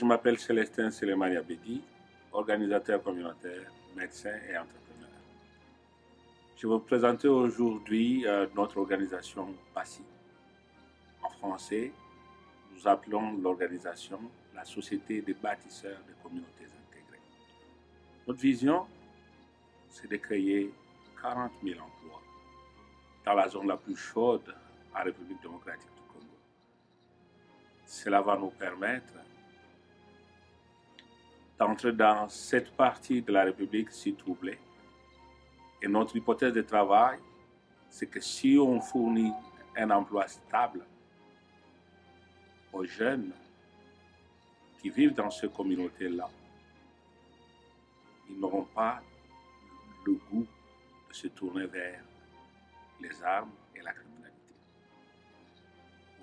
je m'appelle Célestin Selemani Abedi, organisateur communautaire, médecin et entrepreneur. Je vais vous présenter aujourd'hui notre organisation PASI. En français, nous appelons l'organisation la Société des bâtisseurs de communautés intégrées. Notre vision, c'est de créer 40 000 emplois dans la zone la plus chaude en République démocratique du Congo. Cela va nous permettre d'entrer dans cette partie de la République si troublée. Et notre hypothèse de travail, c'est que si on fournit un emploi stable aux jeunes qui vivent dans ces communautés-là, ils n'auront pas le goût de se tourner vers les armes et la criminalité.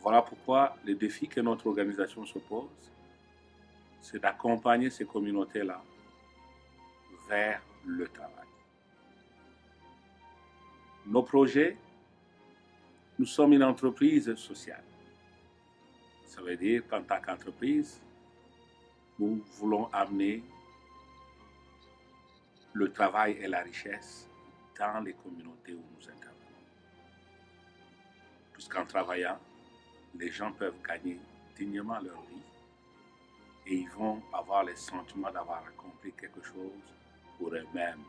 Voilà pourquoi le défi que notre organisation se pose, c'est d'accompagner ces communautés-là vers le travail. Nos projets, nous sommes une entreprise sociale. Ça veut dire qu'en tant qu'entreprise, nous voulons amener le travail et la richesse dans les communautés où nous intervenons. Puisqu'en travaillant, les gens peuvent gagner dignement leur vie et ils vont avoir le sentiment d'avoir accompli quelque chose pour eux-mêmes.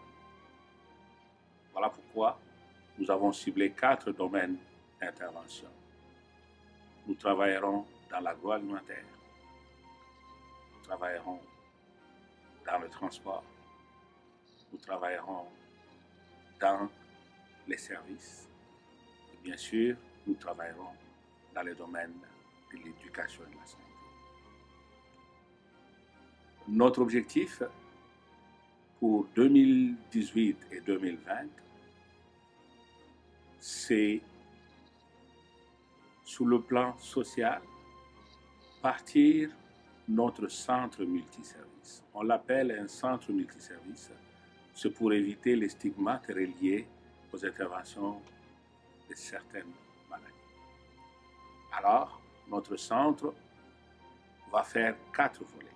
Voilà pourquoi nous avons ciblé 4 domaines d'intervention. Nous travaillerons dans l'agroalimentaire, nous travaillerons dans le transport, nous travaillerons dans les services et bien sûr, nous travaillerons dans les domaines de l'éducation et de la santé. Notre objectif pour 2018 et 2020, c'est sur le plan social, partir notre centre multiservice. On l'appelle un centre multiservice. C'est pour éviter les stigmates reliés aux interventions de certaines maladies. Alors, notre centre va faire 4 volets.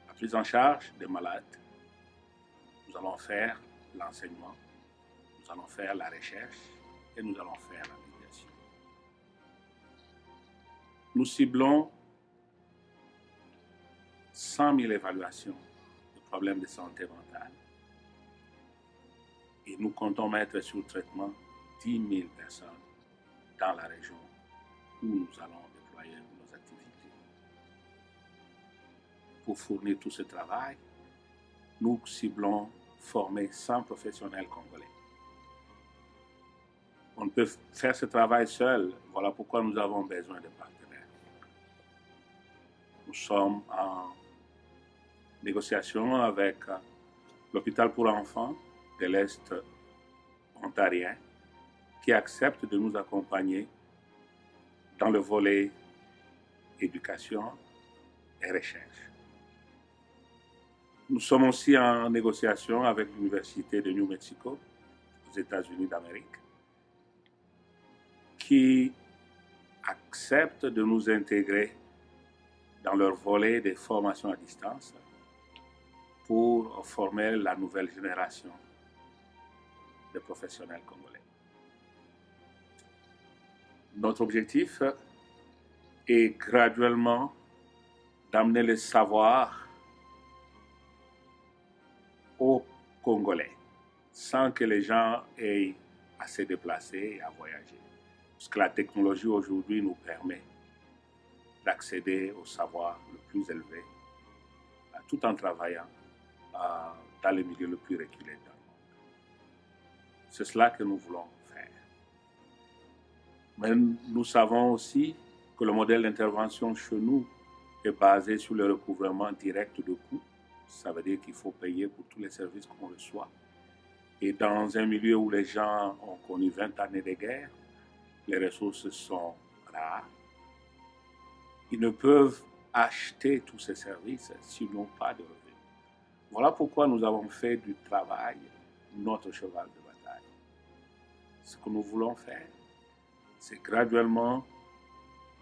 La prise en charge des malades, nous allons faire l'enseignement, nous allons faire la recherche et nous allons faire la médiation. Nous ciblons 100 000 évaluations de problèmes de santé mentale et nous comptons mettre sous traitement 10 000 personnes dans la région où nous allons déployer nos activités. Pour fournir tout ce travail, nous ciblons former 100 professionnels congolais. On ne peut faire ce travail seul, voilà pourquoi nous avons besoin de partenaires. Nous sommes en négociation avec l'hôpital pour enfants de l'Est ontarien qui accepte de nous accompagner dans le volet éducation et recherche. Nous sommes aussi en négociation avec l'Université de New Mexico aux États-Unis d'Amérique qui accepte de nous intégrer dans leur volet de formation à distance pour former la nouvelle génération de professionnels congolais. Notre objectif est graduellement d'amener le savoir aux Congolais sans que les gens aient à se déplacer et à voyager. Parce que la technologie aujourd'hui nous permet d'accéder au savoir le plus élevé tout en travaillant dans les milieux le plus reculés dans le monde. C'est cela que nous voulons faire. Mais nous savons aussi que le modèle d'intervention chez nous est basé sur le recouvrement direct de coûts. Ça veut dire qu'il faut payer pour tous les services qu'on reçoit. Et dans un milieu où les gens ont connu 20 années de guerre, les ressources sont rares. Ils ne peuvent acheter tous ces services s'ils n'ont pas de revenus. Voilà pourquoi nous avons fait du travail notre cheval de bataille. Ce que nous voulons faire, c'est graduellement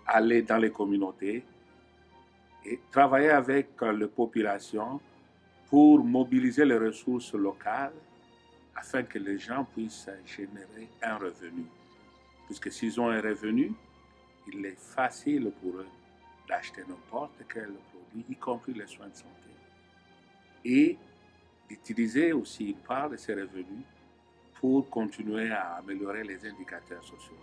aller dans les communautés et travailler avec les populations pour mobiliser les ressources locales afin que les gens puissent générer un revenu. Puisque s'ils ont un revenu, il est facile pour eux d'acheter n'importe quel produit, y compris les soins de santé, et d'utiliser aussi une part de ces revenus pour continuer à améliorer les indicateurs sociaux.